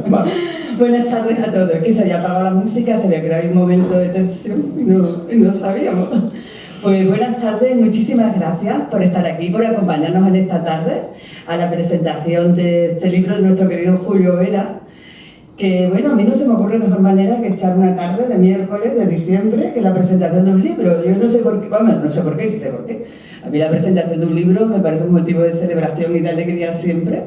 Vale. Buenas tardes a todos. Es que se había apagado la música, se había creado un momento de tensión y no sabíamos. Pues buenas tardes, muchísimas gracias por estar aquí, por acompañarnos en esta tarde a la presentación de este libro de nuestro querido Julio Vera. Que bueno, a mí no se me ocurre mejor manera que echar una tarde de miércoles de diciembre que la presentación de un libro. Yo no sé por qué, vamos, no sé por qué, sí sé por qué. A mí la presentación de un libro me parece un motivo de celebración y de alegría siempre.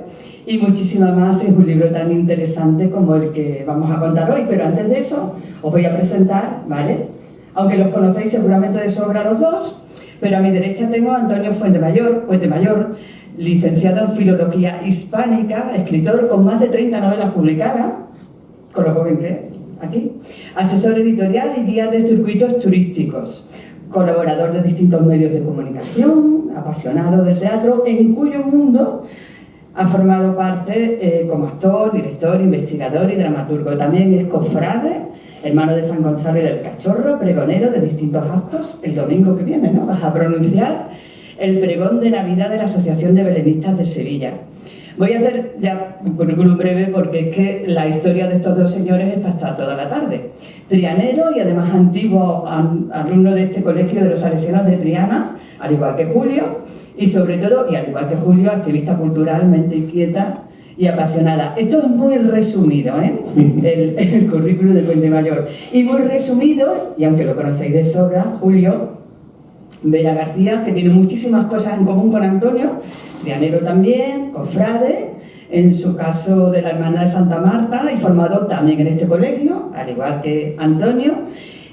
Y muchísima más si es un libro tan interesante como el que vamos a contar hoy. Pero antes de eso, os voy a presentar, ¿vale? Aunque los conocéis seguramente de sobra los dos, pero a mi derecha tengo a Antonio Fuentemayor, licenciado en Filología Hispánica, escritor con más de 30 novelas publicadas, con lo joven que es, aquí, asesor editorial y guía de circuitos turísticos, colaborador de distintos medios de comunicación, apasionado del teatro, en cuyo mundo ha formado parte como actor, director, investigador y dramaturgo. También es cofrade, hermano de San Gonzalo y del Cachorro, pregonero de distintos actos. El domingo que viene, ¿no?, vas a pronunciar el pregón de Navidad de la Asociación de Belenistas de Sevilla. Voy a hacer ya un currículum breve porque es que la historia de estos dos señores es para estar toda la tarde. Trianero y además antiguo alumno de este colegio de los salesianos de Triana, al igual que Julio, y sobre todo, y al igual que Julio, activista cultural, mente inquieta y apasionada. Esto es muy resumido, ¿eh? el currículum de Fuentemayor. Y muy resumido, y aunque lo conocéis de sobra, Julio Vera García, que tiene muchísimas cosas en común con Antonio, trianero también, cofrade, en su caso de la Hermandad de Santa Marta, y formado también en este colegio, al igual que Antonio,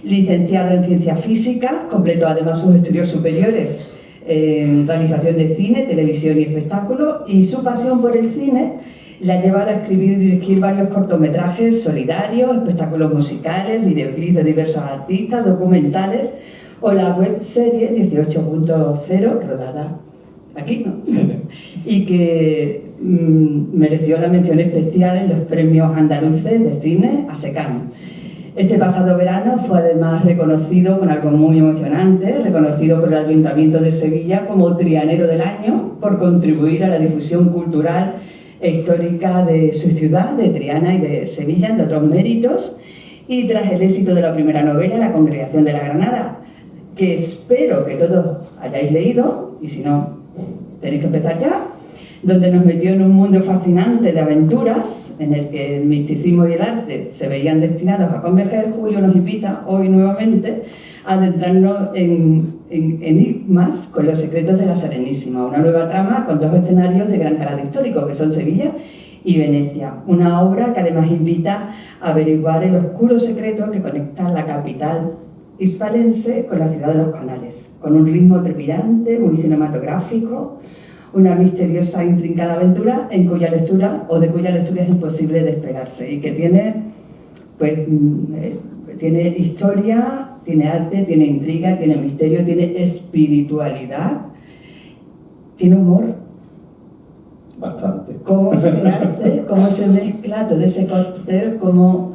licenciado en Ciencias Físicas, completó además sus estudios superiores en realización de cine, televisión y espectáculo, y su pasión por el cine le ha llevado a escribir y dirigir varios cortometrajes solidarios, espectáculos musicales, videoclips de diversos artistas, documentales o la webserie 18.0 rodada aquí, ¿no? Y que mereció la mención especial en los premios andaluces de cine ASECAN. Este pasado verano fue además reconocido con algo muy emocionante, reconocido por el Ayuntamiento de Sevilla como Trianero del Año por contribuir a la difusión cultural e histórica de su ciudad, de Triana y de Sevilla, entre otros méritos, y tras el éxito de la primera novela, La Congregación de la Granada, que espero que todos hayáis leído, y si no, tenéis que empezar ya, donde nos metió en un mundo fascinante de aventuras, en el que el misticismo y el arte se veían destinados a converger. Julio nos invita hoy nuevamente a adentrarnos en enigmas con los secretos de la Serenísima, una nueva trama con dos escenarios de gran calado histórico, que son Sevilla y Venecia. Una obra que además invita a averiguar el oscuro secreto que conecta la capital hispalense con la ciudad de los canales, con un ritmo trepidante, muy cinematográfico, una misteriosa e intrincada aventura de cuya lectura es imposible despegarse, y que tiene, pues, tiene historia, tiene arte, tiene intriga, tiene misterio, tiene espiritualidad, tiene humor. Bastante. Cómo se hace, cómo se mezcla todo ese cóctel, cómo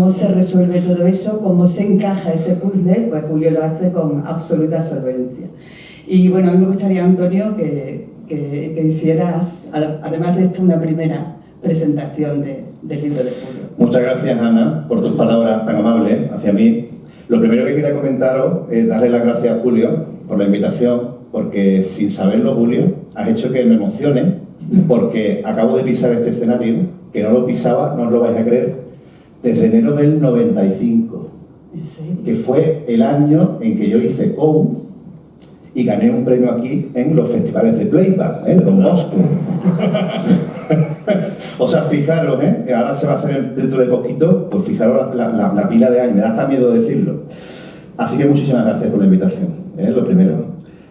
se resuelve todo eso, cómo se encaja ese puzzle, pues Julio lo hace con absoluta solvencia. Y bueno, a mí me gustaría, Antonio, que hicieras, además de esto, una primera presentación del libro de Julio. Muchas gracias, Ana, por tus palabras tan amables hacia mí. Lo primero que quería comentaros es darle las gracias a Julio por la invitación, porque sin saberlo, Julio, has hecho que me emocione, porque acabo de pisar este escenario, que no lo pisaba, no os lo vais a creer, desde enero del 95, ¿En serio? que fue el año en que yo hice OU y gané un premio aquí en los festivales de playback, de Don Bosco. O sea, fijaros, que ahora se va a hacer dentro de poquito, pues fijaros la pila de años, me da hasta miedo decirlo. Así que muchísimas gracias por la invitación, lo primero.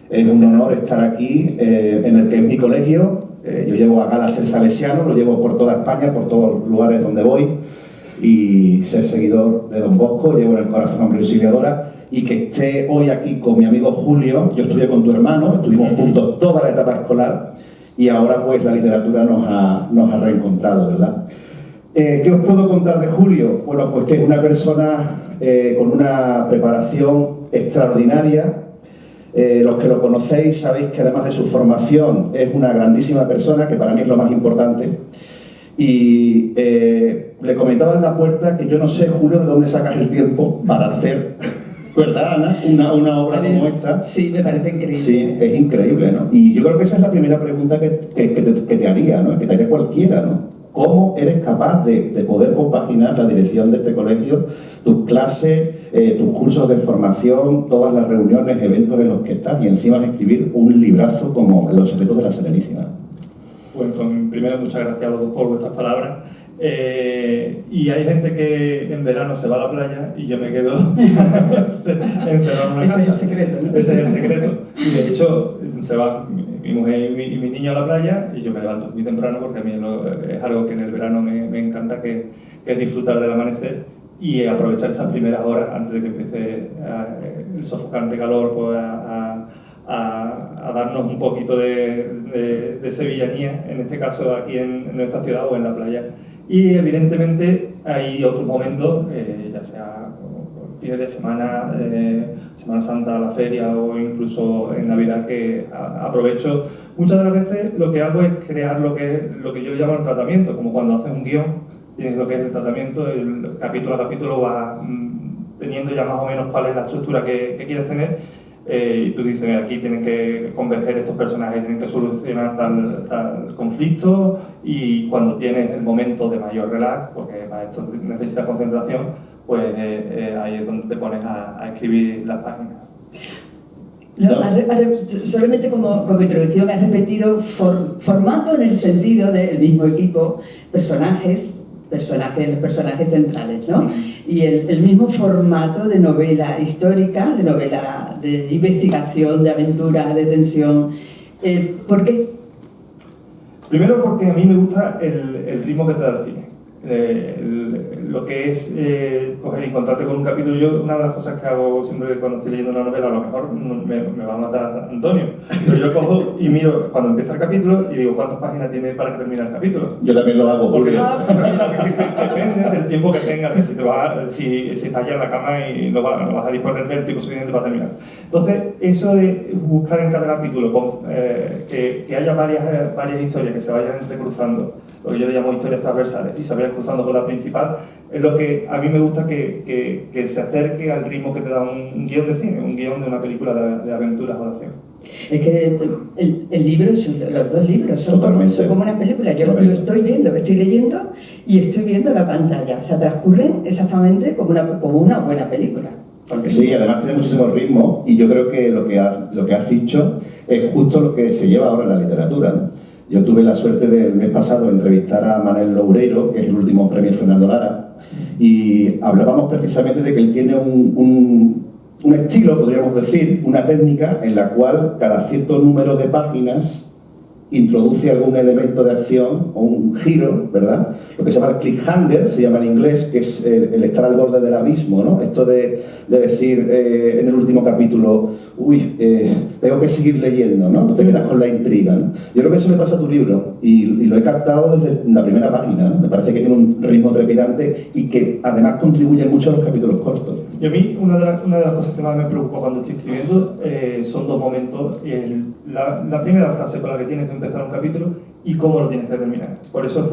Es un honor estar aquí, en el que es mi colegio. Yo llevo a gala ser salesiano, lo llevo por toda España, por todos los lugares donde voy, y ser seguidor de Don Bosco, llevo en el corazón a Auxiliadora. Y que esté hoy aquí con mi amigo Julio. Yo estudié con tu hermano, estuvimos juntos toda la etapa escolar, y ahora pues la literatura nos ha reencontrado, ¿verdad? ¿Qué os puedo contar de Julio? Bueno, pues que es una persona con una preparación extraordinaria. Los que lo conocéis sabéis que además de su formación es una grandísima persona, que para mí es lo más importante. Y le comentaba en la puerta que yo no sé, Julio, de dónde sacas el tiempo para hacer, ¿verdad, Ana? Una obra como esta. Sí, me parece increíble. Sí, es increíble, ¿no? Y yo creo que esa es la primera pregunta que te haría, ¿no? Que te haría cualquiera, ¿no? ¿Cómo eres capaz de poder compaginar la dirección de este colegio, tus clases, tus cursos de formación, todas las reuniones, eventos en los que estás y encima de escribir un librazo como Los secretos de la Serenísima? Bueno, pues primero muchas gracias a los dos por vuestras palabras. Y hay gente que en verano se va a la playa y yo me quedo encerrado en una casa. Ese es el secreto, ¿no? Ese es el secreto. Y de hecho, se va mi mujer y mi niño a la playa y yo me levanto muy temprano porque a mí es algo que en el verano me encanta, que es disfrutar del amanecer y aprovechar esas primeras horas antes de que empiece el sofocante calor, pues, a darnos un poquito de sevillanía, en este caso aquí en nuestra ciudad o en la playa. Y evidentemente hay otros momentos, ya sea fines de semana, Semana Santa, la feria o incluso en Navidad, que aprovecho. Muchas de las veces lo que hago es crear lo que yo llamo el tratamiento, como cuando haces un guión, tienes lo que es el tratamiento, el capítulo a capítulo vas teniendo ya más o menos cuál es la estructura que quieres tener. Y tú dices, aquí tienen que converger estos personajes, tienen que solucionar tal conflicto, y cuando tienes el momento de mayor relax, porque para esto necesitas concentración, pues ahí es donde te pones a escribir las páginas. No, solamente como introducción, has repetido formato en el sentido del mismo equipo, personajes centrales, ¿no? Y el mismo formato de novela histórica, de novela de investigación, de aventura, de tensión. ¿Por qué? Primero porque a mí me gusta el ritmo que te da el cine. Lo que es coger y encontrarte con un capítulo. Yo, una de las cosas que hago siempre cuando estoy leyendo una novela, a lo mejor me va a matar Antonio, pero yo cojo y miro cuando empieza el capítulo y digo cuántas páginas tiene para que termine el capítulo. Yo también lo hago, porque depende del tiempo que tengas, si estás ya en la cama y no vas a disponer del tiempo suficiente para terminar. Entonces, eso de buscar en cada capítulo que haya varias historias que se vayan entrecruzando, lo que yo le llamo historias transversales, y se vayan cruzando con la principal, es lo que a mí me gusta que se acerque al ritmo que te da un guión de cine, un guión de una película de aventuras o de acción. Es que el libro, los dos libros son como una película. Yo lo estoy viendo, estoy leyendo y estoy viendo la pantalla. O sea, transcurren exactamente como una buena película. Sí, además tiene muchísimo ritmo, y yo creo que lo que has dicho es justo lo que se lleva ahora en la literatura, ¿no? Yo tuve la suerte del mes pasado de entrevistar a Manel Loureiro, que es el último premio Fernando Lara, y hablábamos precisamente de que él tiene un estilo, podríamos decir, una técnica en la cual cada cierto número de páginas introduce algún elemento de acción o un giro, ¿verdad? Lo que se llama el cliffhanger, se llama en inglés, que es el estar al borde del abismo, ¿no? Esto de decir en el último capítulo, tengo que seguir leyendo, ¿no? No te quedas con la intriga, ¿no? Yo creo que eso me pasa a tu libro, y lo he captado desde la primera página, ¿no? Me parece que tiene un ritmo trepidante y que además contribuye mucho a los capítulos cortos. Y a mí una de las cosas que más me preocupa cuando estoy escribiendo son dos momentos. La primera frase con la que tienes que empezar un capítulo y cómo lo tienes que terminar. Por eso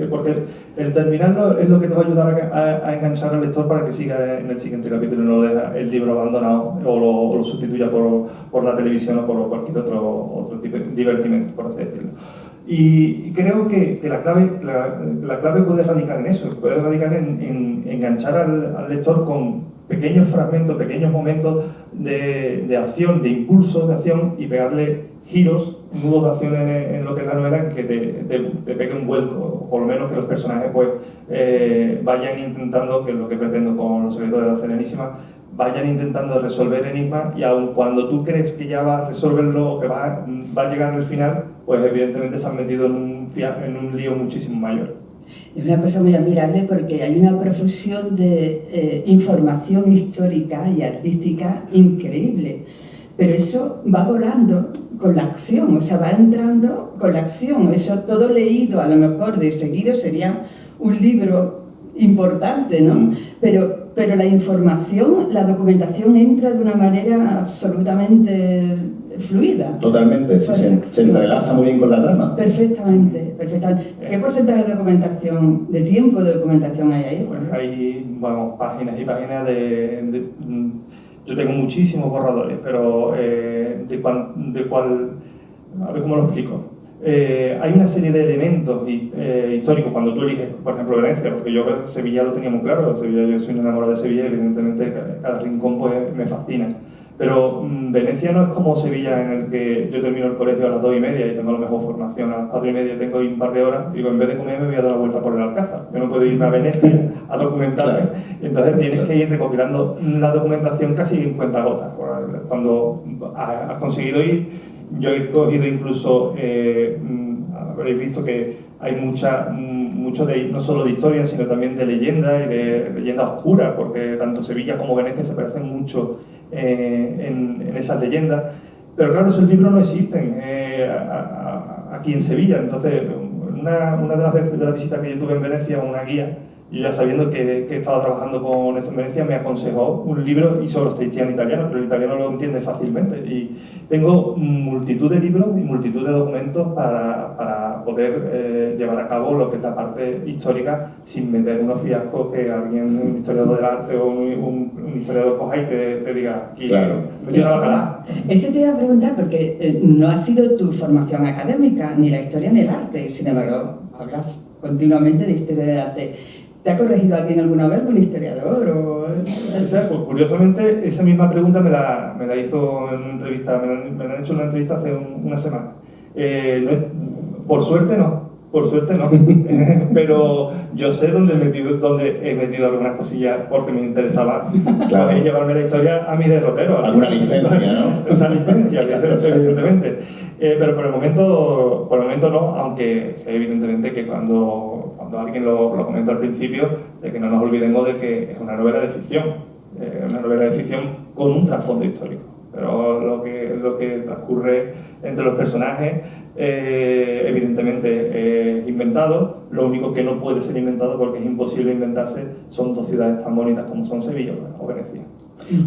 porque el terminarlo es lo que te va a ayudar a enganchar al lector para que siga en el siguiente capítulo y no lo deja el libro abandonado o lo sustituya por la televisión o por cualquier otro tipo de divertimento, por así decirlo. Y creo que la clave puede radicar en eso, puede radicar en enganchar al lector con pequeños fragmentos, pequeños momentos de acción, de impulso de acción, y pegarle giros, nudos de acción en lo que es la novela, que te pegue un vuelco, o por lo menos que los personajes pues vayan intentando, que es lo que pretendo con Los secretos de la Serenísima, vayan intentando resolver enigmas, y aun cuando tú crees que ya vas a resolverlo o que va a llegar al final, pues evidentemente se han metido en un lío muchísimo mayor. Es una cosa muy admirable porque hay una profusión de información histórica y artística increíble, pero eso va volando con la acción, o sea, va entrando con la acción. Eso todo leído a lo mejor de seguido sería un libro importante, ¿no? Pero pero la información, la documentación entra de una manera absolutamente fluida. Totalmente, sí, Pues, se entrelaza muy bien con la trama. Perfectamente, perfectamente. ¿Qué porcentaje de documentación, de tiempo de documentación hay ahí? Pues hay, vamos, páginas y páginas yo tengo muchísimos borradores, pero de cuál, a ver cómo lo explico. Hay una serie de elementos históricos cuando tú eliges, por ejemplo, Venecia, porque yo Sevilla lo tenía muy claro, Sevilla, yo soy un enamorado de Sevilla, evidentemente cada rincón pues, me fascina. Pero Venecia no es como Sevilla, en el que yo termino el colegio a las 2:30 y tengo la mejor formación, a las 4:30 tengo un par de horas, y digo, en vez de comer me voy a dar la vuelta por el Alcázar. Yo no puedo irme a Venecia a documentarme. Claro. Entonces tienes que ir recopilando la documentación casi en cuentagotas. Cuando has conseguido ir, yo he cogido incluso, habréis visto que hay mucho no solo de historia, sino también de leyenda y de leyenda oscura, porque tanto Sevilla como Venecia se parecen mucho en esas leyendas, pero claro, esos libros no existen aquí en Sevilla. Entonces, una de las veces de la visita que yo tuve en Venecia, una guía, yo ya sabiendo que estaba trabajando con esto en Venecia, me aconsejó un libro, y solo está en italiano, pero el italiano lo entiende fácilmente, y tengo multitud de libros y multitud de documentos para poder llevar a cabo lo que es la parte histórica sin meter unos fiascos que un historiador del arte o un historiador coja y te diga aquí, claro. Eso te iba a preguntar, porque no ha sido tu formación académica, ni la historia ni el arte, sin embargo, hablas continuamente de historia del arte. ¿Te ha corregido alguien alguna vez, un historiador? Pues, curiosamente, esa misma pregunta me la hizo en una entrevista, me la han hecho en una entrevista hace una semana. Por suerte no, pero yo sé dónde he metido algunas cosillas porque me interesaba, claro, llevarme la historia a mi derrotero. Alguna licencia, ¿no? Esa licencia, evidentemente. Pero por el momento no, aunque sé evidentemente que cuando alguien lo comentó al principio, de que no nos olvidemos de que es una novela de ficción, con un trasfondo histórico. Pero lo que transcurre entre los personajes, evidentemente es inventado. Lo único que no puede ser inventado, porque es imposible inventarse, son dos ciudades tan bonitas como son Sevilla o Venecia.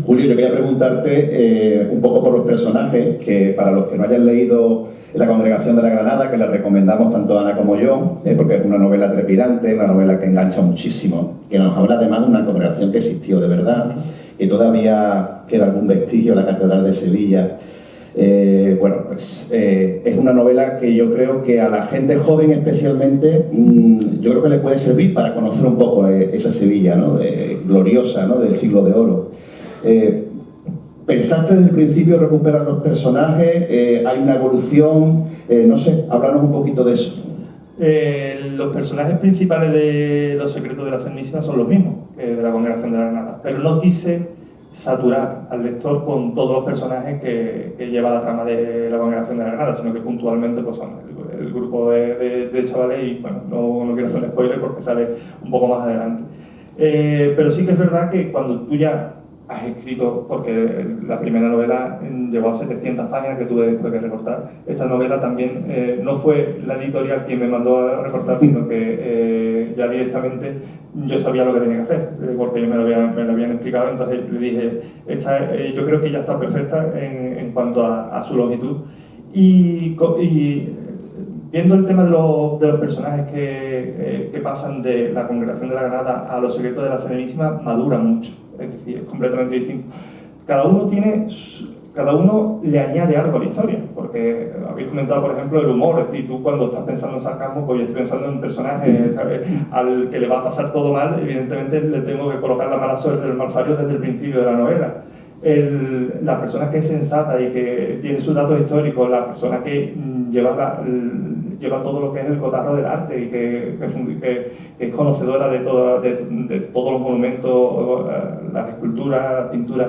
Julio, yo quería preguntarte un poco por los personajes, que para los que no hayan leído La Congregación de la Granada, que les recomendamos tanto Ana como yo, porque es una novela trepidante, una novela que engancha muchísimo, que nos habla además de una congregación que existió de verdad, que todavía queda algún vestigio en la Catedral de Sevilla. Es una novela que yo creo que a la gente joven especialmente, yo creo que le puede servir para conocer un poco esa Sevilla, ¿no? Gloriosa, ¿no? Del siglo de oro. ¿Pensaste desde el principio recuperar los personajes? ¿Hay una evolución? No sé, háblanos un poquito de eso. Los personajes principales de Los Secretos de la Serenísima son los mismos que de La Congregación de la Granada, pero no quise saturar al lector con todos los personajes que lleva la trama de La Congregación de la Granada, sino que puntualmente pues, son el grupo de chavales, y bueno, no quiero hacer un spoiler porque sale un poco más adelante. Pero sí que es verdad que cuando tú ya has escrito, porque la primera novela llegó a 700 páginas que tuve después que recortar, esta novela también no fue la editorial quien me mandó a recortar, sino que ya directamente yo sabía lo que tenía que hacer, porque ellos me lo habían explicado. Entonces le dije, yo creo que ya está perfecta en cuanto a su longitud, y viendo el tema de los personajes que pasan de La Congregación de la Granada a Los Secretos de la Serenísima, maduran mucho, es decir, es completamente distinto. Cada uno le añade algo a la historia, porque habéis comentado, por ejemplo, el humor. Es decir, tú cuando estás pensando en sarcasmo, pues yo estoy pensando en un personaje, ¿sabes?, al que le va a pasar todo mal. Evidentemente le tengo que colocar la mala suerte del malfario desde el principio de la novela. La persona que es sensata y que tiene sus datos históricos, la persona que lleva todo lo que es el cotarro del arte y que es conocedora de todos los monumentos, las esculturas, las pinturas.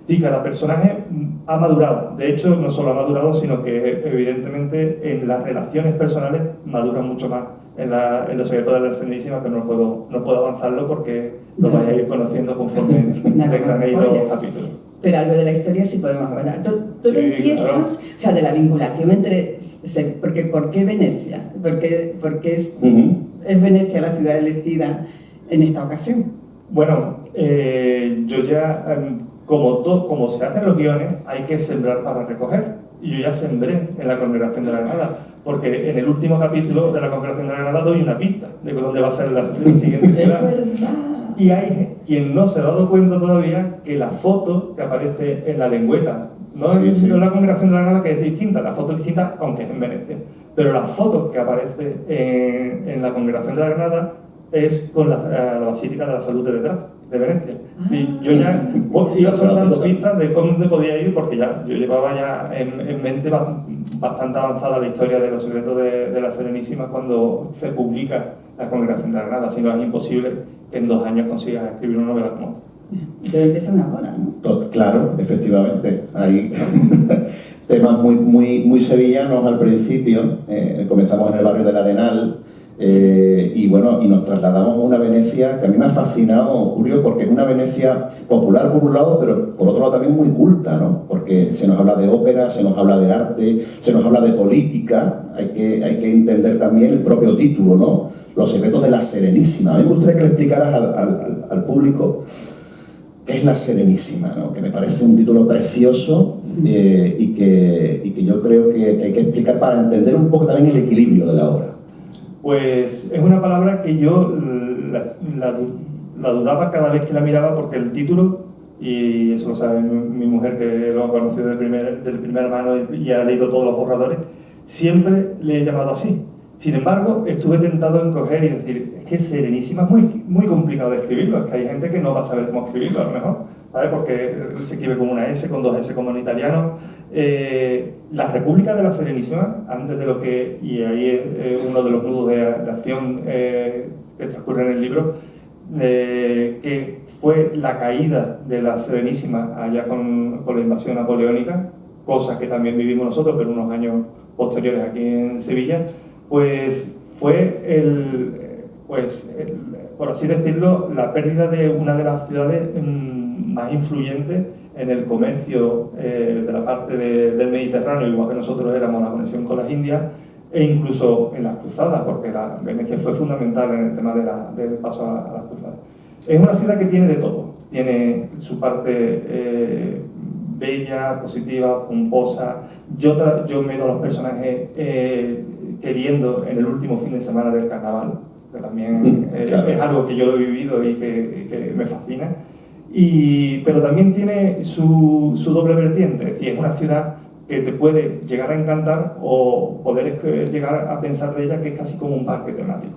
Sí, cada personaje ha madurado. De hecho, no solo ha madurado, sino que evidentemente en las relaciones personales maduran mucho más en Los Secretos de la Serenísima, pero no puedo avanzarlo porque lo vais a ir conociendo conforme desgranéis los capítulos. Pero algo de la historia sí podemos hablar. Todo sí, empieza, claro. O sea, de la vinculación entre... ¿Por qué Venecia? ¿Por qué es Venecia la ciudad elegida en esta ocasión? Bueno, yo ya, como se hacen los guiones, hay que sembrar para recoger. Y yo ya sembré en la Congregación de la Granada, porque en el último capítulo de la Congregación de la Granada doy una pista de dónde va a ser la siguiente ciudad. Y hay quien no se ha dado cuenta todavía que la foto que aparece en la lengüeta, no en la Congregación de la Granada, que es distinta, la foto es distinta, aunque es en Venecia, pero la foto que aparece en la Congregación de la Granada es con la Basílica de la Salud de detrás, de Venecia. Sí, yo ya iba soltando pistas de dónde podía ir, porque ya yo llevaba ya en mente bastante avanzada la historia de los secretos de la Serenísima cuando se publica la Congregación de la Granada. Si no, es imposible que en 2 años consigas escribir una novela como esta. Debe empezar una boda, ¿no? Claro, efectivamente. Hay temas muy sevillanos al principio. Comenzamos en el barrio del Arenal. Y bueno, y nos trasladamos a una Venecia que a mí me ha fascinado, Julio, porque es una Venecia popular por un lado, pero por otro lado también muy culta, ¿no? Porque se nos habla de ópera, se nos habla de arte, se nos habla de política. Hay que entender también el propio título, ¿no? Los secretos de la Serenísima. A mí me gustaría que le explicaras al público qué es la Serenísima, ¿no? Que me parece un título precioso y que yo creo que hay que explicar para entender un poco también el equilibrio de la obra. Pues es una palabra que yo la dudaba cada vez que la miraba, porque el título, y eso lo sabe mi mujer, que lo ha conocido de primera mano y ha leído todos los borradores, siempre le he llamado así. Sin embargo, estuve tentado en coger y decir, es que Serenísima es muy complicado de escribirlo, es que hay gente que no va a saber cómo escribirlo a lo mejor, ¿sabes? Porque se escribe con una S, con 2 S como en italiano. La República de la Serenísima, antes de lo que, y ahí es uno de los nudos de acción que transcurre en el libro, que fue la caída de la Serenísima allá con la invasión napoleónica, cosa que también vivimos nosotros, pero unos años posteriores aquí en Sevilla, pues fue por así decirlo, la pérdida de una de las ciudades más influyentes en el comercio de la parte del Mediterráneo, igual que nosotros éramos la conexión con las Indias, e incluso en las cruzadas, porque Venecia fue fundamental en el tema del paso a las cruzadas. Es una ciudad que tiene de todo, tiene su parte bella, positiva, pomposa. Yo meto a los personajes queriendo en el último fin de semana del carnaval, que también claro, es algo que yo lo he vivido y que me fascina. Pero también tiene su doble vertiente, es decir, es una ciudad que te puede llegar a encantar o poder llegar a pensar de ella que es casi como un parque temático.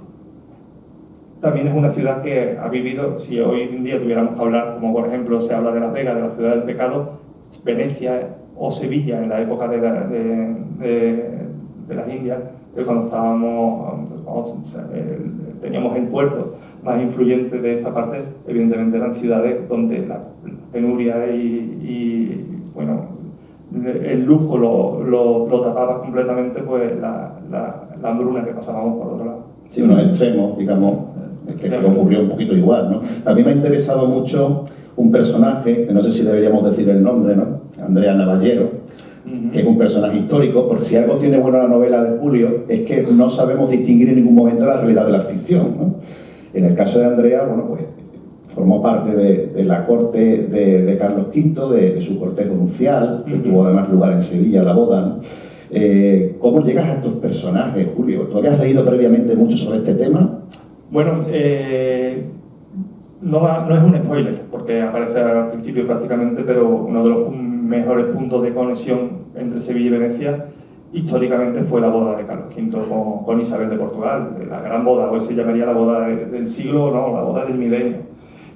También es una ciudad que ha vivido, si hoy en día tuviéramos que hablar, como por ejemplo se habla de Las Vegas, de la ciudad del pecado, Venecia o Sevilla en la época de las Indias, cuando teníamos el puerto más influyente de esta parte, evidentemente eran ciudades donde la penuria y bueno, el lujo lo tapaba completamente, pues la hambruna que pasábamos por otro lado. Sí, unos extremos, digamos, que ocurrió un poquito igual, ¿no? A mí me ha interesado mucho un personaje, que no sé si deberíamos decir el nombre, ¿no? Andrea Navallero, que es un personaje histórico, porque si algo tiene bueno la novela de Julio, es que no sabemos distinguir en ningún momento la realidad de la ficción, ¿no? En el caso de Andrea, bueno, pues formó parte de la corte de Carlos V, de su cortejo nupcial, que tuvo además lugar en Sevilla, la boda, ¿no? ¿Cómo llegas a estos personajes, Julio? ¿Tú habías leído previamente mucho sobre este tema? Bueno, no es un spoiler, porque aparece al principio prácticamente, pero uno de los mejores puntos de conexión entre Sevilla y Venecia históricamente fue la boda de Carlos V con Isabel de Portugal, la gran boda, hoy se llamaría la boda del siglo, no, la boda del milenio.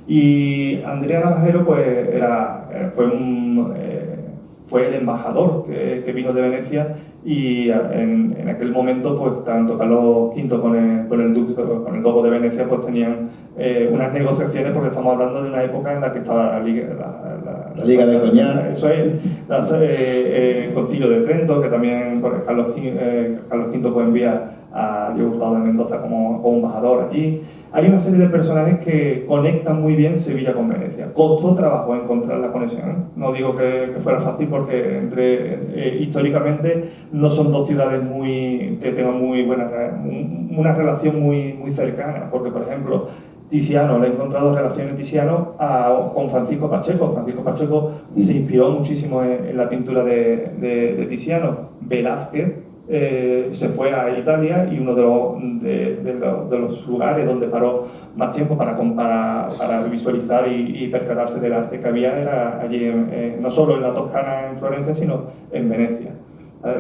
Y Andrea Navallero pues fue el embajador que vino de Venecia, y en aquel momento pues tanto Carlos V con el duque de Venecia pues tenían unas negociaciones, porque estamos hablando de una época en la que estaba la Liga de Coñac. Eso es, el Concilio de Trento, que también pues, Carlos V pues envía a Diego Hurtado de Mendoza como embajador allí. Hay una serie de personajes que conectan muy bien Sevilla con Venecia. Costó trabajo encontrar la conexión, ¿eh? No digo que fuera fácil, porque históricamente no son dos ciudades que tengan muy buena, una relación muy cercana, porque por ejemplo Tiziano, le he encontrado relaciones Tiziano con Francisco Pacheco. Francisco Pacheco se inspiró muchísimo en la pintura de Tiziano. Velázquez se fue a Italia y uno de los lugares donde paró más tiempo para visualizar y percatarse del arte que había era allí, no solo en la Toscana, en Florencia, sino en Venecia.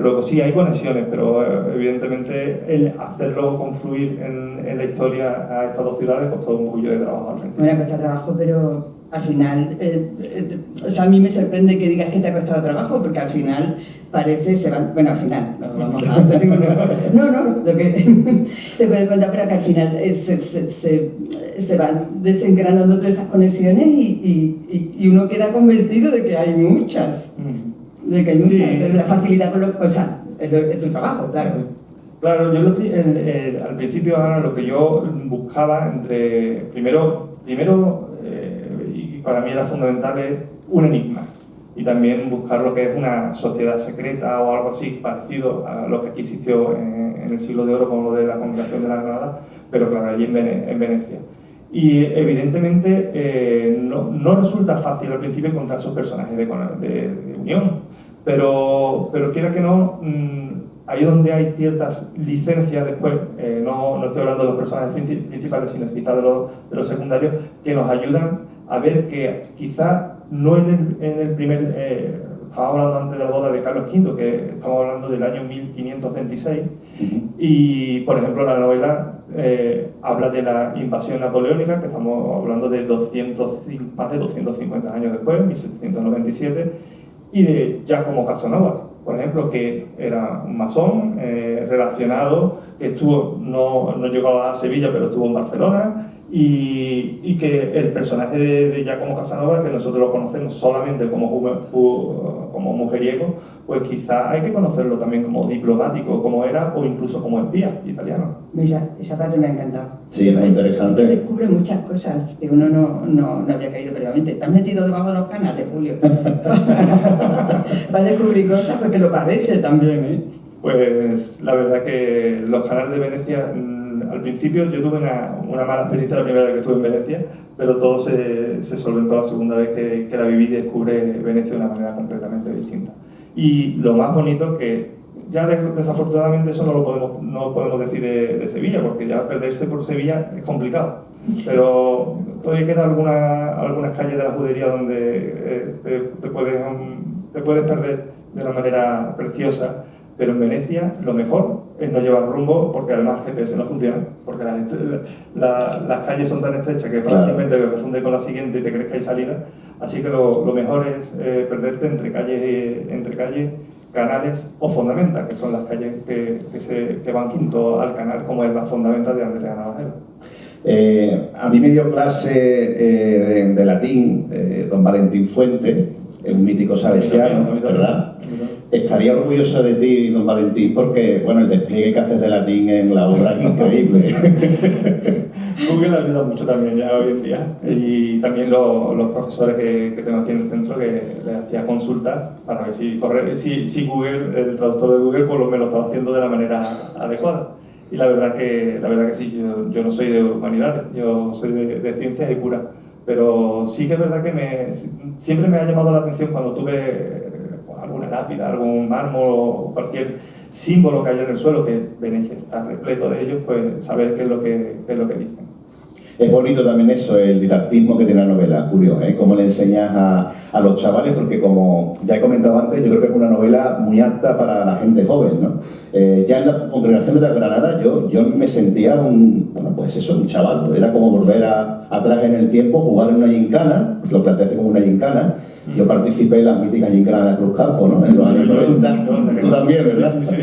Luego sí hay conexiones, pero evidentemente el hacerlo confluir en la historia a estas dos ciudades costó un poquillo de trabajo. Bueno, cuesta trabajo, pero al final, o sea, a mí me sorprende que digas que te ha costado trabajo, porque al final parece, bueno, al final, no vamos a hacer no, lo que se puede contar, pero que al final se van desengranando todas esas conexiones y uno queda convencido de que hay muchas. De que hay muchas, sí. La facilidad con o sea, es tu trabajo, claro. Claro, yo al principio, Ana, lo que yo buscaba primero y para mí era fundamental es un enigma y también buscar lo que es una sociedad secreta o algo así parecido a lo que aquí existió en el siglo de oro como lo de la Congregación de la Granada, pero claro, allí en Venecia. Y evidentemente no resulta fácil al principio encontrar esos personajes de unión, pero quiera que no, ahí donde hay ciertas licencias después, no estoy hablando de los personajes principales, sino quizás de los secundarios, que nos ayudan a ver que quizá no en el primer... Estaba hablando antes de la boda de Carlos V, que estamos hablando del año 1526, y por ejemplo la novela habla de la invasión napoleónica, que estamos hablando de más de 250 años después, 1797, y de Giacomo Casanova, por ejemplo, que era un masón relacionado, que no llegó a Sevilla, pero estuvo en Barcelona, y que el personaje de Giacomo Casanova, que nosotros lo conocemos solamente como mujeriego, pues quizá hay que conocerlo también como diplomático, como era, o incluso como espía italiano. Esa parte me ha encantado. Sí, es muy interesante. Que descubre muchas cosas que uno no había caído previamente. Te has metido debajo de los canales, Julio. Va a descubrir cosas porque lo parece también, ¿eh? Pues la verdad que los canales de Venecia... Al principio yo tuve una mala experiencia la primera vez que estuve en Venecia, pero todo se solventó la segunda vez que la viví y descubre Venecia de una manera completamente distinta. Y lo más bonito que ya desafortunadamente eso no lo podemos decir de Sevilla, porque ya perderse por Sevilla es complicado. Pero todavía quedan algunas calles de la judería donde te puedes perder de una manera preciosa. Pero en Venecia lo mejor es no llevar rumbo, porque además el GPS no funciona, porque las calles son tan estrechas que prácticamente te confunde con la siguiente y te crees que hay salida. Así que lo mejor es perderte entre calles, canales o fondamentas, que son las calles que van quinto al canal, como es la fondamenta de Andrea Navajero. A mí me dio clase de latín don Valentín Fuente, un mítico salesiano, ¿verdad? Estaría orgulloso de ti, don Valentín, porque bueno, el despliegue que haces de latín en la obra es increíble. Google ayuda mucho también ya hoy en día, y también los profesores que tengo aquí en el centro, que les hacía consultas para ver si Google, el traductor de Google, pues me lo estaba haciendo de la manera adecuada. Y la verdad que sí, yo no soy de humanidades, yo soy de ciencias y pura, pero sí que es verdad que siempre me ha llamado la atención cuando tuve alguna lápida, algún mármol o cualquier símbolo que haya en el suelo, que Venecia está repleto de ellos, pues saber qué es lo que dicen. Es bonito también eso, el didactismo que tiene la novela, Julio, cómo le enseñas a los chavales, porque como ya he comentado antes, yo creo que es una novela muy apta para la gente joven, ¿no? Ya en la Congregación de la Granada yo me sentía un chaval, era como volver atrás en el tiempo, jugar en una gincana, lo planteaste como una gincana. Yo participé en las míticas gincanas de la Cruz Campo, ¿no? En los años 90, tú también, ¿verdad? Sí.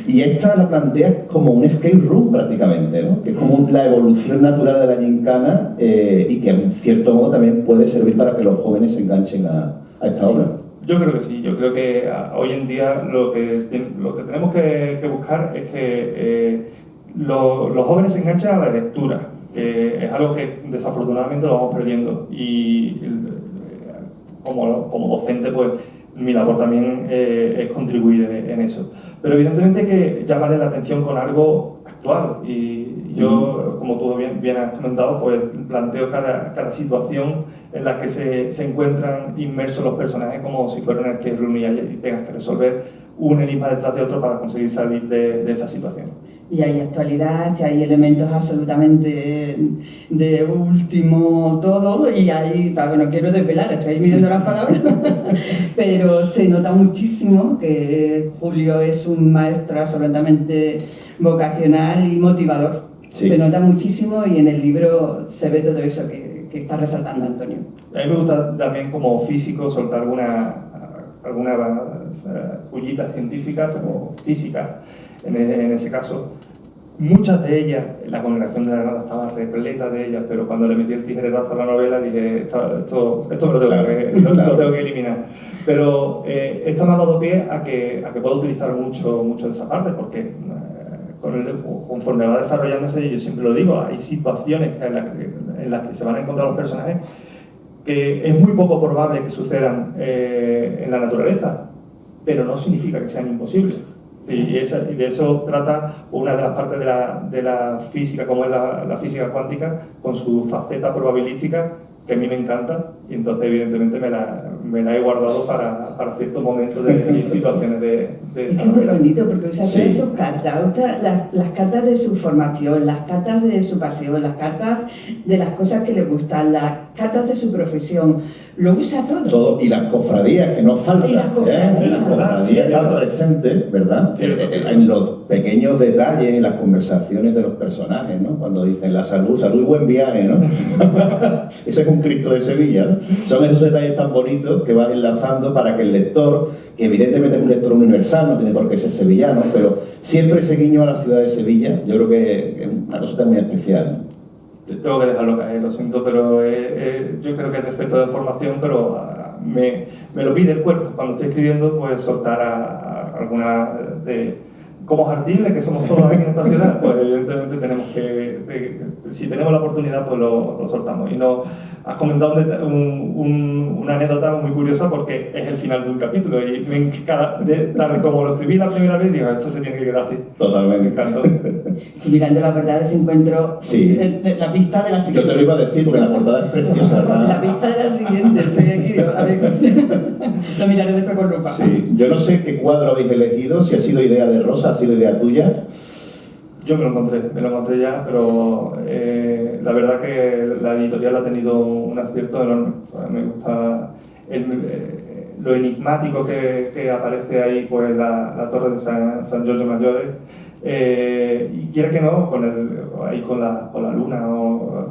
Y esta la planteas como un escape room prácticamente, ¿no? Que es como la evolución natural de la gincana y que en cierto modo también puede servir para que los jóvenes se enganchen a esta obra. Yo creo que sí, yo creo que hoy en día lo que tenemos que buscar es que los jóvenes se enganchen a la lectura, que es algo que desafortunadamente lo vamos perdiendo, y como docente pues mi labor también es contribuir en eso. Pero evidentemente hay que llamarle la atención con algo actual y yo, como tú bien has comentado, pues planteo cada situación en la que se encuentran inmersos los personajes como si fueran el que reunía y tengas que resolver un enigma detrás de otro para conseguir salir de esa situación. Y hay actualidad, y hay elementos absolutamente de último todo, y hay, no quiero desvelar, estoy ahí midiendo las palabras, pero se nota muchísimo que Julio es un maestro absolutamente vocacional y motivador. Sí. Se nota muchísimo y en el libro se ve todo eso que está resaltando Antonio. A mí me gusta también como físico soltar alguna pullita científica como física en ese caso. Muchas de ellas, la Congregación de la Granada estaba repleta de ellas, pero cuando le metí el tijeretazo a la novela dije, esto me lo tengo que eliminar. Pero esto me ha dado pie a que pueda utilizar mucho de esa parte, porque conforme va desarrollándose, yo siempre lo digo, hay situaciones en las que se van a encontrar los personajes que es muy poco probable que sucedan en la naturaleza, pero no significa que sean imposibles. Y de eso trata una de las partes de la física, como es la física cuántica, con su faceta probabilística, que a mí me encanta, y entonces evidentemente me la he guardado para ciertos momentos de situaciones de es que es muy bonito, porque usa todas sus cartas, usa las cartas de su formación, las cartas de su pasión, las cartas de las cosas que le gustan, las cartas de su profesión, lo usa todo. Y las cofradías, que no faltan. Y las cofradías. Las cofradías están presentes, ¿verdad? En los pequeños detalles, en las conversaciones de los personajes, ¿no? Cuando dicen la salud y buen viaje, ¿no? Ese es un Cristo de Sevilla, ¿no? Son esos detalles tan bonitos que vas enlazando para que el lector, que evidentemente es un lector universal, no tiene por qué ser sevillano, pero siempre ese guiño a la ciudad de Sevilla, yo creo que es una cosa muy especial, ¿no? Tengo que dejarlo caer, lo siento, pero yo creo que es defecto de formación, pero me lo pide el cuerpo. Cuando estoy escribiendo, pues soltar alguna como Jardines, que somos todos aquí en esta ciudad, pues evidentemente tenemos si tenemos la oportunidad, pues lo soltamos. Y no, has comentado una anécdota muy curiosa porque es el final de un capítulo y tal como lo escribí la primera vez, digo, esto se tiene que quedar así. Totalmente. Me encantó. Estoy mirando la portada de ese encuentro, la pista de la siguiente. Yo te lo iba a decir porque la portada es preciosa, ¿verdad? La pista de la siguiente, estoy aquí, digo, a ver, lo miraré después con lupa. Sí, yo no sé qué cuadro habéis elegido, si ha sido idea de Rosa, ha sido idea tuya. Yo me lo encontré ya, pero la verdad que la editorial ha tenido un acierto enorme. Me gusta lo enigmático que aparece ahí, pues la torre de San Giorgio Maggiore, y quiera que no, ahí con la luna o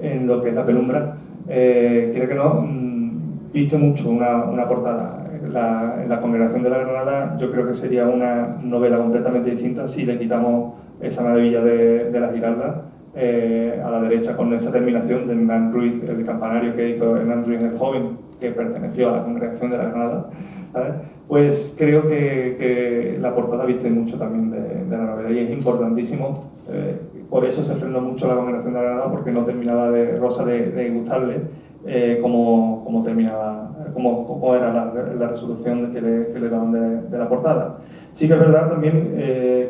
en lo que es la penumbra, quiera que no, viste mucho una portada. En la Congregación de la Granada yo creo que sería una novela completamente distinta si le quitamos esa maravilla de la Giralda a la derecha, con esa terminación de Hernán Ruiz, el campanario que hizo Hernán Ruiz el joven, que perteneció a la Congregación de la Granada, ¿sabes? Pues creo que la portada viste mucho también de la novela y es importantísimo. Por eso se frenó mucho la Congregación de la Granada, porque no terminaba Rosa de gustarle cómo terminaba, cómo era la resolución que le daban de la portada. Sí que es verdad también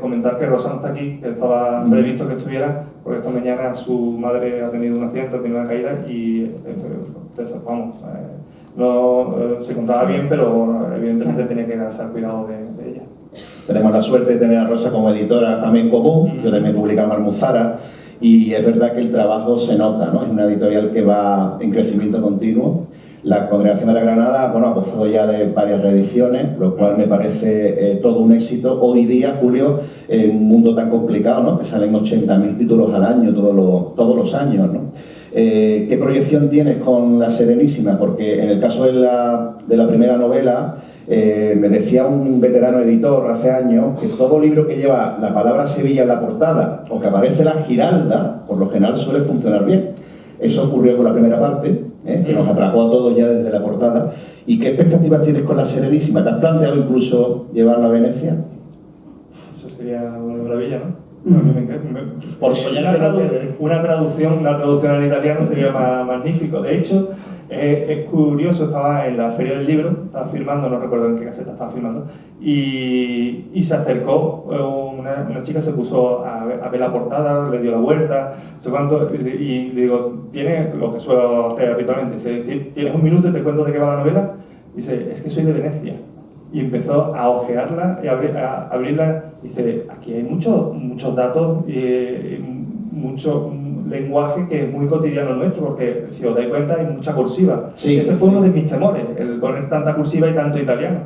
comentar que Rosa no está aquí, que estaba previsto que estuviera, porque esta mañana su madre ha tenido un accidente, ha tenido una caída y se encontraba bien, pero evidentemente tenía que darse al cuidado de ella. Tenemos la suerte de tener a Rosa como editora también común, yo también publicaba Almuzara, y es verdad que el trabajo se nota, ¿no? Es una editorial que va en crecimiento continuo. La Congregación de la Granada, ha gozado ya de varias reediciones, lo cual me parece todo un éxito. Hoy día, Julio, en un mundo tan complicado, ¿no? Que salen 80.000 títulos al año, todos los años, ¿no? ¿Qué proyección tienes con La Serenísima? Porque en el caso de la primera novela, me decía un veterano editor hace años que todo libro que lleva la palabra Sevilla en la portada o que aparece la Giralda, por lo general suele funcionar bien. Eso ocurrió con la primera parte, que nos atrapó a todos ya desde la portada. ¿Y qué expectativas tienes con La Serenísima? ¿Te has planteado incluso llevarla a Venecia? Eso sería una maravilla, ¿no? Por soñar una traducción al italiano sería magnífico. De hecho, es curioso, estaba en la Feria del Libro, estaba filmando, no recuerdo en qué caseta estaba filmando, y se acercó una chica, se puso a ver la portada, le dio la vuelta, no sé cuánto, y le digo, ¿tienes lo que suelo hacer habitualmente? Dice, ¿tienes un minuto y te cuento de qué va la novela? Dice, es que soy de Venecia. Y empezó a ojearla y a abrirla. Dice, aquí hay muchos datos y mucho lenguaje que es muy cotidiano nuestro, porque si os dais cuenta hay mucha cursiva. Sí, ese fue uno de mis temores, el poner tanta cursiva y tanto italiano,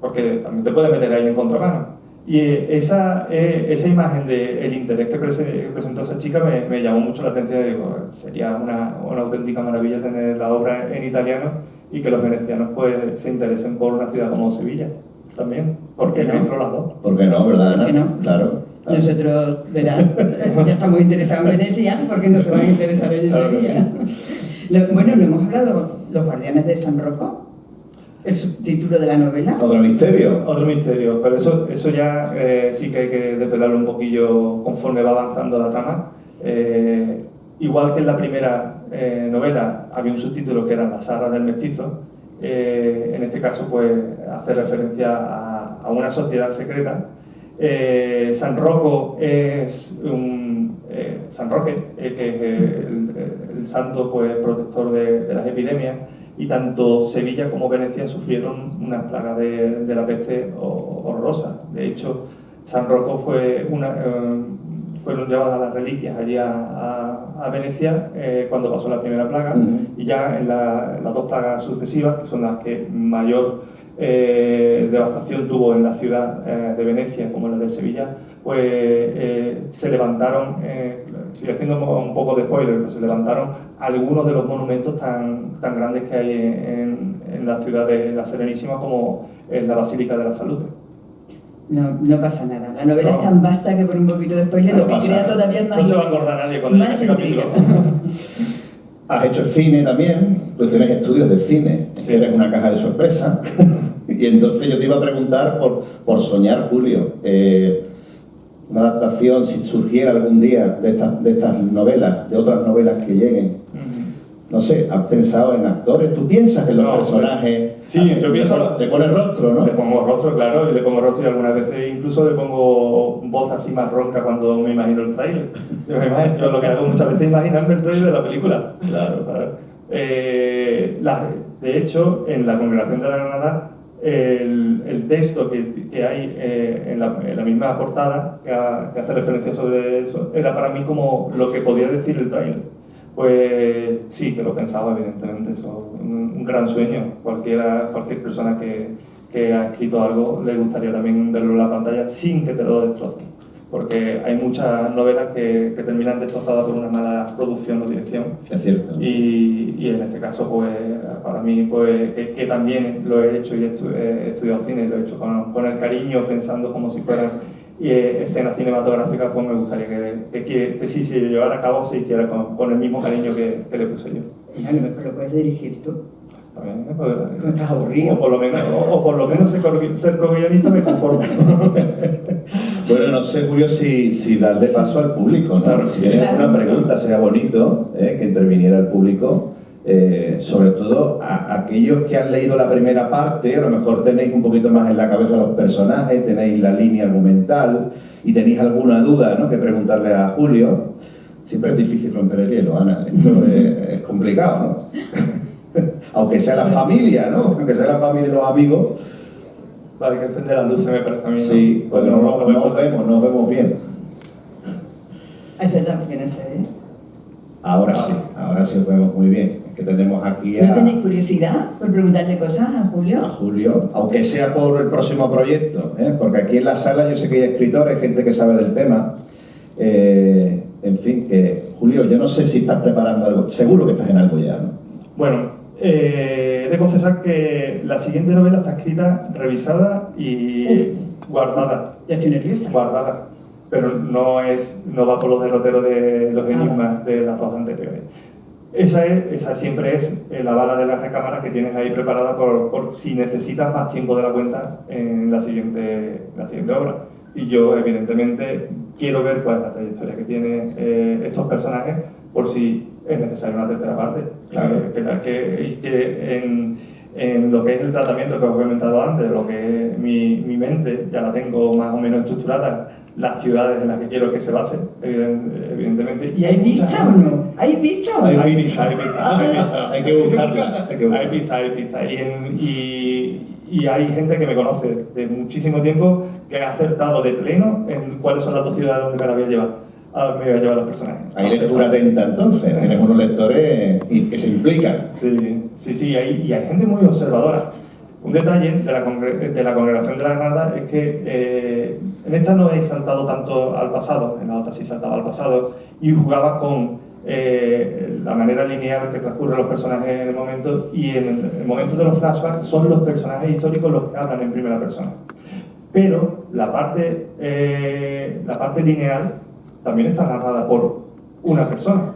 porque también te puede meter ahí en contramano. Y esa imagen del interés que presentó esa chica me llamó mucho la atención. Digo, sería una auténtica maravilla tener la obra en italiano y que los venecianos pues se interesen por una ciudad como Sevilla también, porque no entre las dos. ¿Por qué no, verdad, Ana? ¿Por qué no? Claro. Nosotros, verán, ya estamos interesados en Venecia, porque no se van a interesar ellos en Sevilla. Bueno, no hemos hablado, Los Guardianes de San Rocco, el subtítulo de la novela. ¿Otro misterio? Otro misterio, pero eso ya sí que hay que desvelarlo un poquillo conforme va avanzando la trama. Igual que en la primera novela había un subtítulo que era Las Arras del Mestizo, en este caso pues hace referencia a una sociedad secreta. San Rocco es San Roque, que es el santo pues, protector de las epidemias, y tanto Sevilla como Venecia sufrieron unas plagas de la peste horrorosa. De hecho, San Rocco fueron llevadas las reliquias allí a Venecia cuando pasó la primera plaga, y ya en las dos plagas sucesivas, que son las que mayor devastación tuvo en la ciudad de Venecia como en la de Sevilla, pues se levantaron, estoy haciendo un poco de spoiler, pero se levantaron algunos de los monumentos tan grandes que hay en la ciudad de La Serenísima, como en la Basílica de la Salud. No pasa nada. La novela es tan vasta que por un poquito de spoiler lo que crea todavía más. No se va a acordar nadie cuando llegue ese capítulo. Has hecho cine también, tú tienes estudios de cine, sí. Eres una caja de sorpresa. Y entonces yo te iba a preguntar por soñar, Julio, una adaptación, si surgiera algún día de estas novelas, de otras novelas que lleguen. No sé, ¿has pensado en actores? ¿Tú piensas en los personajes? Sí, yo pienso... Le pones rostro, ¿no? Le pongo rostro, claro, y le pongo rostro, y algunas veces incluso le pongo voz así más ronca cuando me imagino el tráiler. Yo lo que hago muchas veces es imaginarme el tráiler de la película. Claro, ¿sabes? De hecho, en la Congregación de la Granada, el texto que hay en la misma portada, que hace referencia sobre eso, era para mí como lo que podía decir el tráiler. Pues sí, que lo pensaba, evidentemente, eso es un gran sueño. Cualquier persona que ha escrito algo le gustaría también verlo en la pantalla sin que te lo destrocen. Porque hay muchas novelas que terminan destrozadas por una mala producción o dirección. Es cierto. Y en este caso, pues para mí, pues que también lo he hecho y he estudiado cine, lo he hecho con el cariño, pensando como si fueran escenas cinematográficas, pues me gustaría que si se llevara a cabo se hiciera con el mismo cariño que le puse yo. A lo mejor lo puedes dirigir tú. También, ¿No estás aburrido? O por lo menos ser co-guionista me conformo. Bueno, no sé, Julio, si darle paso al público, ¿no? Claro, si tienes alguna pregunta, sería bonito que interviniera el público. Sobre todo a aquellos que han leído la primera parte, a lo mejor tenéis un poquito más en la cabeza los personajes, tenéis la línea argumental y tenéis alguna duda, ¿no?, que preguntarle a Julio. Siempre es difícil romper el hielo, Ana, esto es complicado, ¿no? Aunque sea la familia, ¿no? Aunque sea la familia y los amigos. Vale, que encender las luces me parece a mí, ¿no? Sí, pues nos vemos bien. Es verdad, porque no se ve. Ahora sí os vemos muy bien. Es que tenemos aquí ¿No tenéis curiosidad por preguntarle cosas a Julio? A Julio, aunque sea por el próximo proyecto, porque aquí en la sala yo sé que hay escritores, gente que sabe del tema. En fin, que Julio, yo no sé si estás preparando algo. Seguro que estás en algo ya, ¿no? Bueno, he de confesar que la siguiente novela está escrita, revisada y guardada. Ya estoy nerviosa. Guardada. Pero no va por los derroteros de los enigmas de las dos anteriores. Esa siempre es la bala de la recámara que tienes ahí preparada por si necesitas más tiempo de la cuenta en la siguiente obra. Y yo, evidentemente, quiero ver cuál es la trayectoria que tienen estos personajes por si es necesaria una tercera parte. Claro. Que en lo que es el tratamiento que os he comentado antes, lo que es mi mente, ya la tengo más o menos estructurada, las ciudades en las que quiero que se base, evidentemente. Y ¿Hay pistas o no? ¿Hay pistas o no? Hay pistas. Hay que buscarla. Hay pistas. Y hay gente que me conoce de muchísimo tiempo que ha acertado de pleno en cuáles son las dos ciudades donde me la voy a llevar. Me voy a llevar los personajes. Hay lectura atenta entonces, tienes unos lectores que se implican. Sí, y hay gente muy observadora. Un detalle de la Congregación de la Granada es que en esta no he saltado tanto al pasado, en la otra sí saltaba al pasado y jugaba con la manera lineal que transcurren los personajes en el momento, y en el momento de los flashbacks son los personajes históricos los que hablan en primera persona. Pero la parte lineal también está narrada por una persona.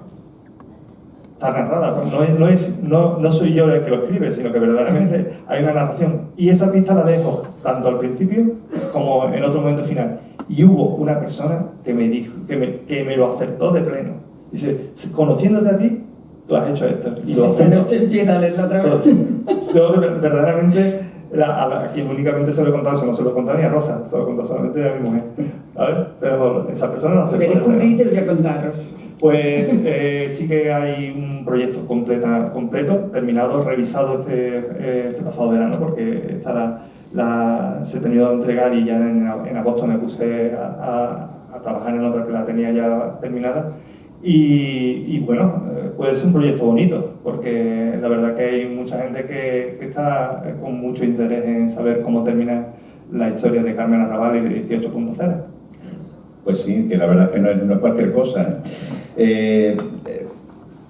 Está narrada, no soy yo el que lo escribe, sino que verdaderamente hay una narración. Y esa pista la dejo tanto al principio como en otro momento final. Y hubo una persona que me dijo, que me lo acertó de pleno. Dice, conociéndote a ti, tú has hecho esto. Y lo Esta noche empieza a leerlo otra vez. Yo verdaderamente, a quien únicamente se lo he contado, no se lo he contado ni a Rosa, se lo he contado solamente a mi mujer. ¿Vale? Pero esa persona lo acertó. Me descubrí y te lo voy a contar, Rosa. Pues sí que hay un proyecto completo, terminado, revisado este pasado verano, porque se terminó de entregar y ya en agosto me puse a trabajar en otra que la tenía ya terminada. Y bueno, puede ser un proyecto bonito, porque la verdad que hay mucha gente que está con mucho interés en saber cómo termina la historia de Carmen Arrabal y de 18.0. Pues sí, que la verdad es que no es cualquier cosa.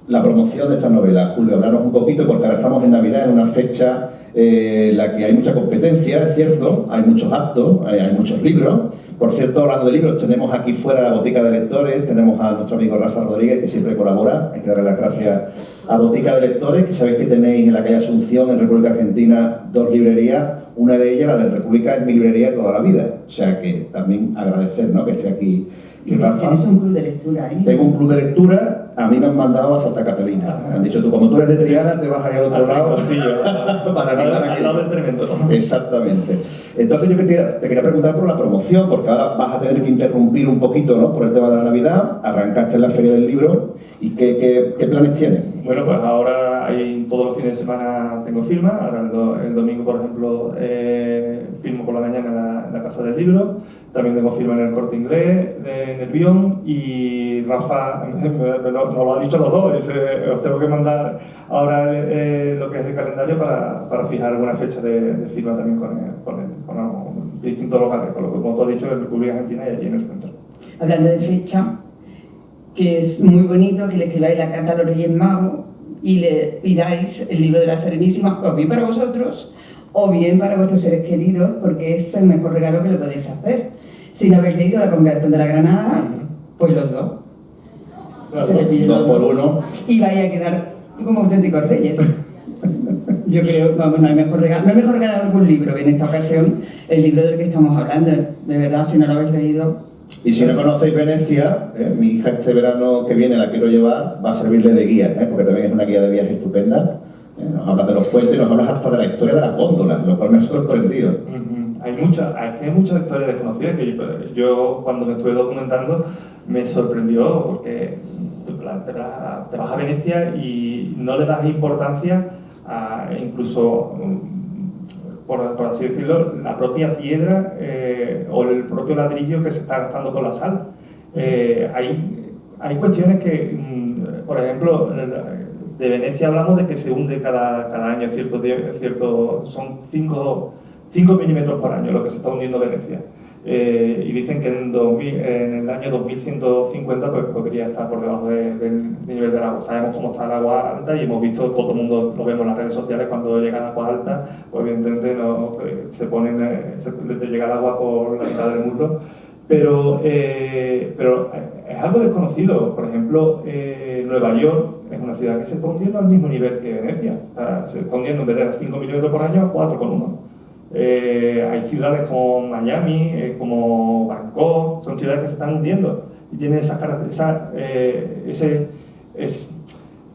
La promoción de esta novela, Julio, hablarnos un poquito, porque ahora estamos en Navidad, en una fecha en la que hay mucha competencia, es cierto, hay muchos actos, hay muchos libros. Por cierto, hablando de libros, tenemos aquí fuera la Botica de Lectores, tenemos a nuestro amigo Rafa Rodríguez, que siempre colabora. Hay que darle las gracias a Botica de Lectores, que sabéis que tenéis en la calle Asunción, en República Argentina, 2 librerías. Una de ellas, la de República, es mi librería de toda la vida. O sea que también agradecer, ¿no?, que esté aquí. Y Rafa, tienes un club de lectura ahí. Tengo un club de lectura, a mí me han mandado a Santa Catalina. Me han dicho, tú como tú eres de Triana, te vas a ir al otro lado. Para animar al lado del tremendo. Exactamente. Entonces yo te quería preguntar por la promoción, porque ahora vas a tener que interrumpir un poquito, ¿no?, por el tema de la Navidad. Arrancaste en la Feria del Libro. ¿Y qué planes tienes? Bueno, pues ahora todos los fines de semana tengo firma. Ahora el domingo, por ejemplo, firmo por la mañana en la Casa del Libro. También tengo firma en el Corte Inglés, en el Bion, y Rafa nos lo ha dicho los dos. Dice, os tengo que mandar ahora lo que es el calendario para fijar alguna fecha de firma también con distintos locales, como tú has dicho, en República Argentina y allí en el centro. Hablando de fecha, que es muy bonito que le escribáis la carta a los Reyes Magos y le pidáis el libro de la Serenísima, o bien para vosotros, o bien para vuestros seres queridos, porque es el mejor regalo que le podéis hacer. Si no habéis leído La Congregación de la Granada, pues los dos. Claro, se le piden los 2 por 1. Y vais a quedar como auténticos reyes. Yo creo, vamos, no hay mejor regalar algún libro. En esta ocasión, el libro del que estamos hablando, de verdad, si no lo habéis leído. Y si no conocéis Venecia, mi hija este verano que viene la quiero llevar, va a servirle de guía, porque también es una guía de viaje estupenda. Nos hablas de los puentes, nos hablas hasta de la historia de las góndolas, lo cual me ha sorprendido. Hay muchas historias desconocidas que yo cuando me estuve documentando me sorprendió, porque te vas a Venecia y no le das importancia a incluso, por así decirlo, la propia piedra o el propio ladrillo que se está gastando con la sal. Hay cuestiones que, por ejemplo, de Venecia hablamos de que se hunde cada año son 5 milímetros por año lo que se está hundiendo Venecia. Y dicen que en el año 2150 pues, podría estar por debajo del nivel del agua. Sabemos cómo está el agua alta y hemos visto, todo el mundo lo vemos en las redes sociales, cuando llegan aguas altas, pues evidentemente le llega el agua por la mitad del muslo. Pero es algo desconocido. Por ejemplo, Nueva York es una ciudad que se está hundiendo al mismo nivel que Venecia. Se está hundiendo en vez de 5 milímetros por año, 4,1. Hay ciudades como Miami, como Bangkok, son ciudades que se están hundiendo y tienen esas características,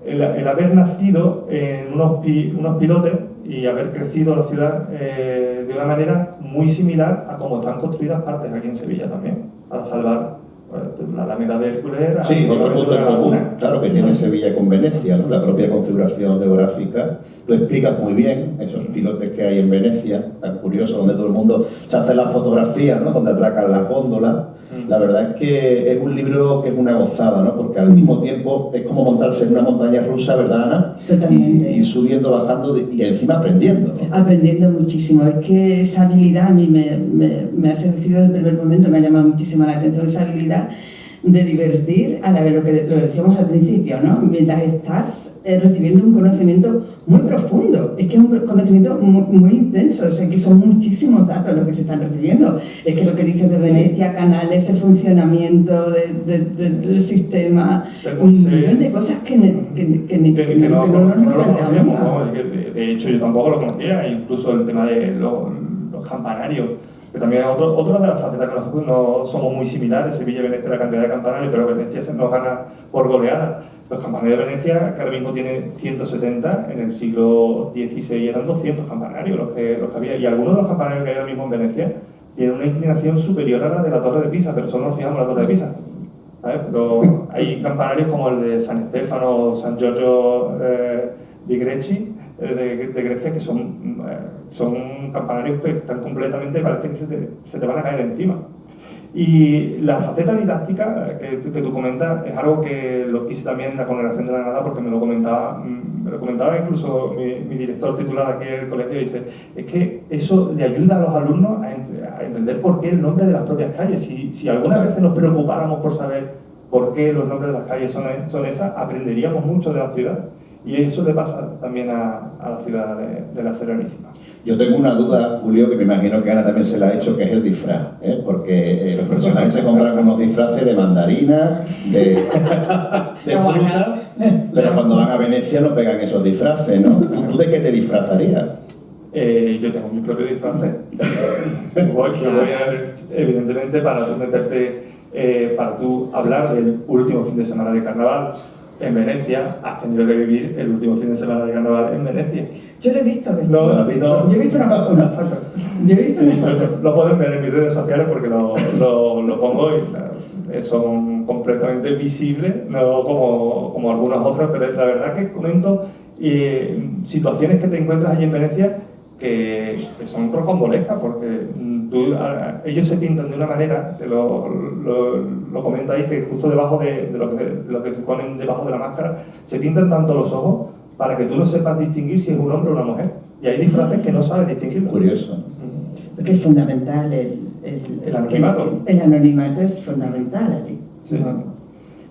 el haber nacido en unos pilotes y haber crecido la ciudad de una manera muy similar a como están construidas partes aquí en Sevilla también, para salvar la Alameda de Hércules. Sí, otro punto en común, claro, que tiene Sevilla con Venecia, ¿no? La propia configuración geográfica lo explica muy bien, esos pilotes que hay en Venecia, tan curioso, donde todo el mundo se hace las fotografías, ¿no? Donde atracan las góndolas. La verdad es que es un libro que es una gozada, ¿no? Porque al mismo tiempo es como montarse en una montaña rusa, ¿verdad, Ana? Totalmente. Y subiendo, bajando y encima aprendiendo, ¿no? Aprendiendo muchísimo. Es que esa habilidad a mí me ha seducido desde el primer momento, me ha llamado muchísimo la atención esa habilidad de divertir a la vez, lo decíamos al principio, ¿no? Mientras estás recibiendo un conocimiento muy profundo, es que es un conocimiento muy intenso, o sea, que son muchísimos datos los que se están recibiendo. Es que lo que dices de Venecia, canales, el funcionamiento del sistema, un montón de cosas que no nos planteamos nunca. De hecho, yo tampoco lo conocía, incluso el tema de los campanarios, que también es otra de las facetas que nosotros no somos muy similares. Sevilla y Venecia, la cantidad de campanarios, pero Venecia se nos gana por goleada. Los campanarios de Venecia, que ahora mismo tiene 170, en el siglo XVI eran 200 campanarios los que había, y algunos de los campanarios que hay ahora mismo en Venecia tienen una inclinación superior a la de la Torre de Pisa, pero solo nos fijamos en la Torre de Pisa, ¿sabes? Pero hay campanarios como el de San Stefano, San Giorgio di Greci, de Grecia, que son campanarios que están completamente, parece que se te van a caer encima. Y la faceta didáctica que tú comentas es algo que lo quise también en la Congregación de la Granada, porque me lo comentaba incluso mi director titular aquí del colegio, y dice, es que eso le ayuda a los alumnos a entender por qué el nombre de las propias calles. Si alguna vez nos preocupáramos por saber por qué los nombres de las calles son esas, aprenderíamos mucho de la ciudad. Y eso le pasa también a la ciudad de la Serenísima. Yo tengo una duda, Julio, que me imagino que Ana también se la ha hecho, que es el disfraz, ¿eh? Porque los personajes se compran unos disfraces de mandarina, de fruta, pero cuando van a Venecia no pegan esos disfraces, ¿no? ¿Tú de qué te disfrazarías? Yo tengo mi propio disfraz. Evidentemente, para tú meterte, para tú hablar del último fin de semana de carnaval en Venecia, has tenido que vivir el último fin de semana de carnaval en Venecia. Yo lo he visto. No. Yo he visto una foto. Lo pueden ver en mis redes sociales porque lo pongo y son completamente visibles, no como algunas otras, pero la verdad que comento situaciones que te encuentras allí en Venecia que son rocambolescas, porque ellos se pintan de una manera, que lo comento ahí, que justo debajo de lo que se ponen debajo de la máscara, se pintan tanto los ojos para que tú no sepas distinguir si es un hombre o una mujer. Y hay disfraces que no sabes distinguirlo. Curioso. Porque es fundamental el anonimato. El anonimato es fundamental allí. Sí.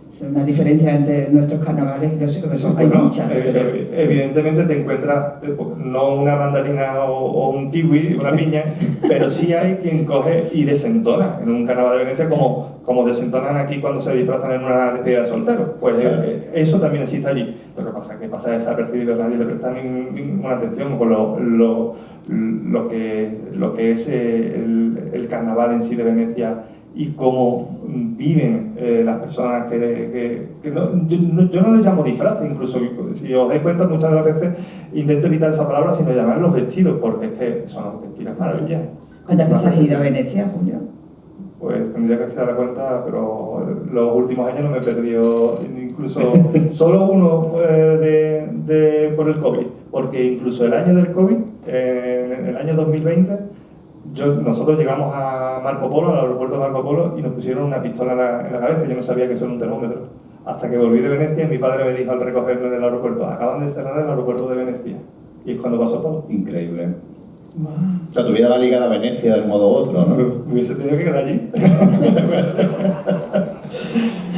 Es una diferencia entre nuestros carnavales y los que son. Hay muchas. Evidentemente te encuentras no una mandarina o un kiwi, una piña, pero sí hay quien coge y desentona en un carnaval de Venecia como desentonan aquí cuando se disfrazan en una despedida de soltero. Pues claro, eso también existe allí. Lo que pasa es que pasa desapercibido, nadie le presta ninguna atención con lo que es el carnaval en sí de Venecia y cómo viven las personas yo no les llamo disfraz, incluso si os dais cuenta muchas de las veces intento evitar esa palabra sino llamarlos vestidos, porque es que son auténticas maravillas. ¿Cuántas veces has ido a Venecia, Julio? Pues tendría que hacer la cuenta, pero los últimos años no me he perdido, incluso solo uno por el COVID, porque incluso el año del COVID, en el año 2020, nosotros llegamos a Marco Polo, al aeropuerto de Marco Polo, y nos pusieron una pistola en la cabeza. Yo no sabía que eso era un termómetro. Hasta que volví de Venecia, mi padre me dijo al recogerme en el aeropuerto, acaban de cerrar el aeropuerto de Venecia. Y es cuando pasó todo. Increíble. Wow. O sea, tu vida va ligada a Venecia de un modo u otro, ¿no? Me hubiese tenido que quedar allí.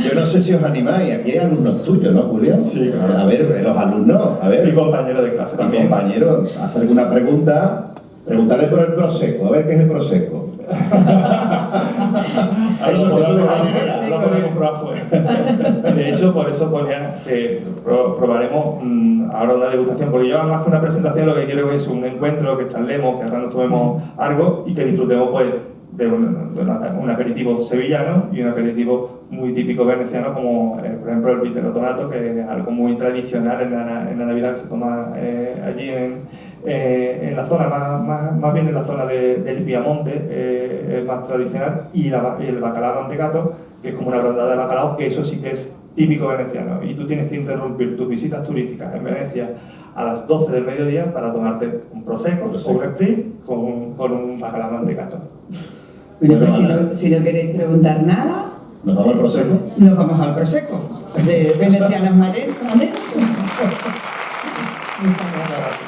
Yo no sé si os animáis, aquí hay alumnos tuyos, ¿no, Julio? Sí, claro. A ver, los alumnos, Mi compañero de clase también. Mi compañero, hace alguna pregunta, preguntarle por el Prosecco, a ver qué es el Prosecco. Eso de la lo podemos probar fuera. De hecho, por eso ponía que probaremos ahora una degustación, porque yo más que una presentación lo que quiero es un encuentro, que charlemos, que ahora nos tomemos algo y que disfrutemos pues de un aperitivo sevillano y un aperitivo muy típico veneciano, como por ejemplo el viterotonato, que es algo muy tradicional en la Navidad, que se toma allí en la zona, más bien en la zona del Piamonte, es más tradicional, y el bacalao mantecato, que es como una rondada de bacalao, que eso sí que es típico veneciano, y tú tienes que interrumpir tus visitas turísticas en Venecia a las 12 del mediodía para tomarte un prosecco o un spritz con un bacalao mantecato. Bueno, pues si no queréis preguntar nada, ¿nos vamos al prosecco? Nos vamos al prosecco de Venecianas Maneras. Muchas gracias.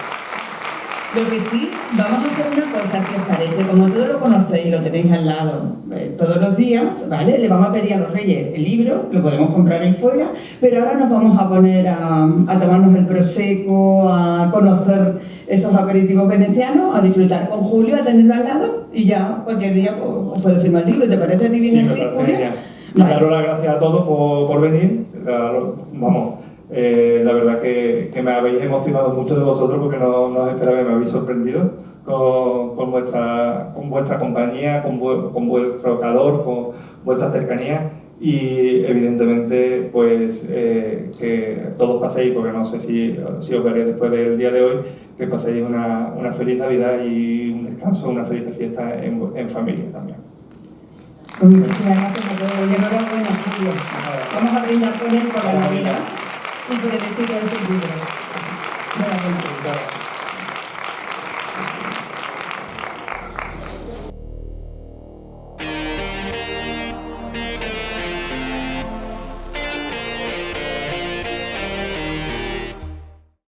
Lo que sí, vamos a hacer una cosa, si os parece, como todos lo conocéis y lo tenéis al lado todos los días, ¿vale? Le vamos a pedir a los Reyes el libro, lo podemos comprar en fuera, pero ahora nos vamos a poner a tomarnos el prosecco, a conocer esos aperitivos venecianos, a disfrutar con Julio, a tenerlo al lado, y ya cualquier día pues, os puede firmar el libro. ¿Te parece a ti bien así, Julio? Vale. Daros las gracias a todos por venir. La verdad que me habéis emocionado mucho de vosotros, porque no os esperaba, me habéis sorprendido con vuestra compañía, con vuestro calor, con vuestra cercanía, y evidentemente pues que todos paséis, porque no sé si os veré después del día de hoy, que paséis una feliz Navidad y un descanso, una feliz fiesta en familia también. Pues muchísimas gracias a todos y enhorabuena, Julio. Vamos a brindar por él, por la Navidad y por el éxito de sus libros. Enhorabuena.